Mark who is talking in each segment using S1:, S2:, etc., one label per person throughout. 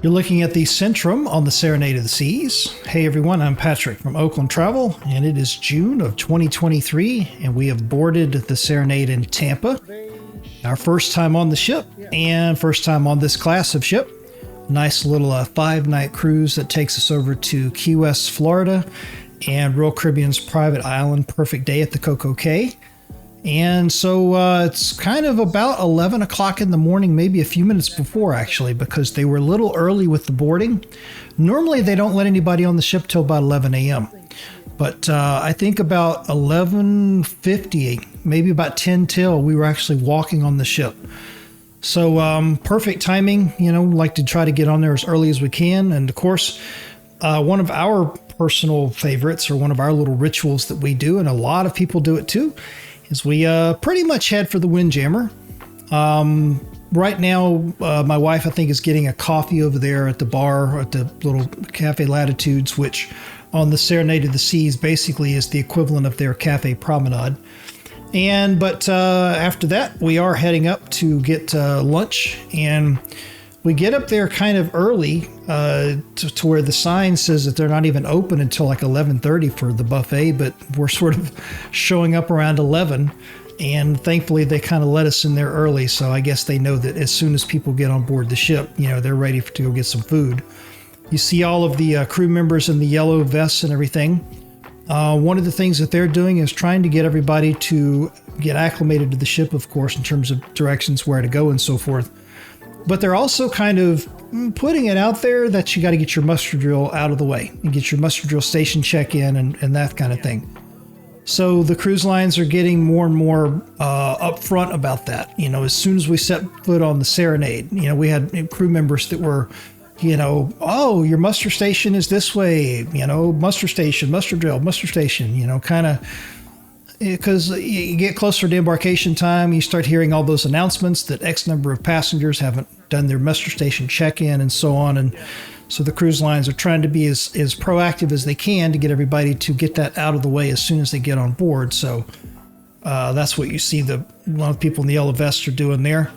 S1: You're looking at the Centrum on the Serenade of the Seas. Hey everyone, I'm Patrick from Oakland Travel, and it is June of 2023, and we have boarded the Serenade in Tampa. Our first time on the ship, and first time on this class of ship. Nice little 5-night cruise that takes us over to Key West, Florida, and Royal Caribbean's private island, Perfect Day at the Coco Cay. And so it's kind of about 11 o'clock in the morning, maybe a few minutes before actually, because they were a little early with the boarding. Normally they don't let anybody on the ship till about 11 a.m. But I think about 11:50, maybe about 10 till, we were actually walking on the ship. So perfect timing, like to try to get on there as early as we can. And of course, one of our personal favorites, or one of our little rituals that we do, and a lot of people do it too, is we pretty much head for the Windjammer. Right now, my wife, I think, is getting a coffee over there at the bar at the little Cafe Latitudes, which on the Serenade of the Seas basically is the equivalent of their Cafe Promenade. But after that, we are heading up to get lunch, and we get up there kind of early to where the sign says that they're not even open until like 11:30 for the buffet, but we're sort of showing up around 11, and thankfully they kind of let us in there early, so I guess they know that as soon as people get on board the ship, they're ready to go get some food. You see all of the crew members in the yellow vests and everything. One of the things that they're doing is trying to get everybody to get acclimated to the ship, of course, in terms of directions, where to go and so forth. But they're also kind of putting it out there that you got to get your muster drill out of the way and get your muster drill station check-in and that kind of thing. So the cruise lines are getting more and more upfront about that. As soon as we set foot on the Serenade, we had crew members that were, oh, your muster station is this way, muster station, muster drill, muster station, kind of. Because you get closer to embarkation time, you start hearing all those announcements that X number of passengers haven't done their muster station check-in and so on. And so the cruise lines are trying to be as proactive as they can to get everybody to get that out of the way as soon as they get on board. So that's what you see a lot of people in the yellow vests are doing there.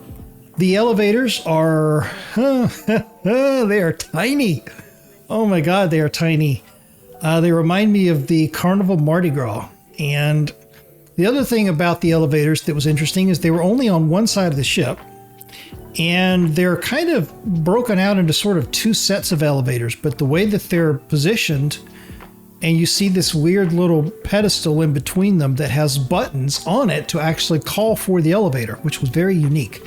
S1: The elevators are, they are tiny. Oh my God, they are tiny. They remind me of the Carnival Mardi Gras. And the other thing about the elevators that was interesting is they were only on one side of the ship, and they're kind of broken out into sort of two sets of elevators, but the way that they're positioned, and you see this weird little pedestal in between them that has buttons on it to actually call for the elevator, which was very unique.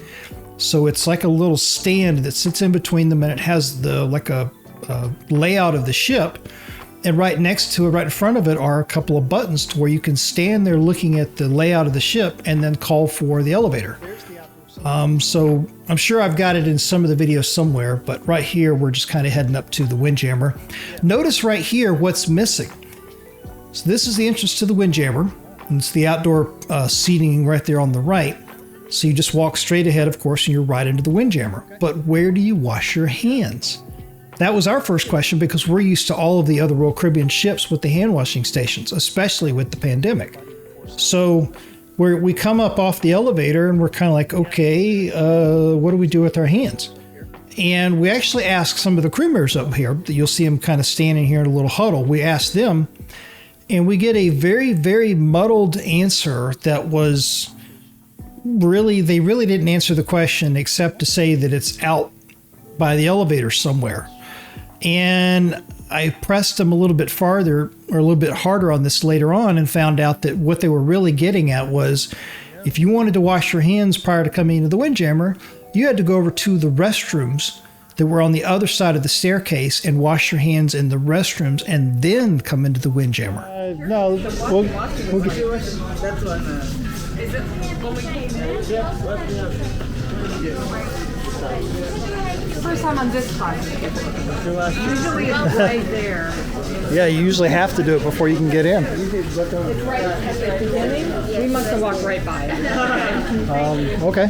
S1: So it's like a little stand that sits in between them, and it has like a layout of the ship. And right next to it, right in front of it, are a couple of buttons to where you can stand there looking at the layout of the ship and then call for the elevator. So I'm sure I've got it in some of the videos somewhere, but right here, we're just kind of heading up to the Windjammer. Notice right here what's missing. So this is the entrance to the Windjammer, and it's the outdoor seating right there on the right. So you just walk straight ahead, of course, and you're right into the Windjammer. But where do you wash your hands? That was our first question, because we're used to all of the other Royal Caribbean ships with the hand washing stations, especially with the pandemic. So we come up off the elevator and we're kind of like, okay, what do we do with our hands? And we actually asked some of the crew members up here, that you'll see them kind of standing here in a little huddle. We asked them, and we get a very, very muddled answer that was they really didn't answer the question except to say that it's out by the elevator somewhere. And I pressed them a little bit farther, or a little bit harder on this later on, and found out that what they were really getting at was, if you wanted to wash your hands prior to coming into the Windjammer, you had to go over to the restrooms that were on the other side of the staircase and wash your hands in the restrooms and then come into the Windjammer.
S2: No, we'll get... That's one. Is it when we came in? First time on this class. Usually it's right there.
S1: Yeah, you usually have to do it before you can get in.
S2: It's right at the beginning. We must have walked right by it.
S1: Okay.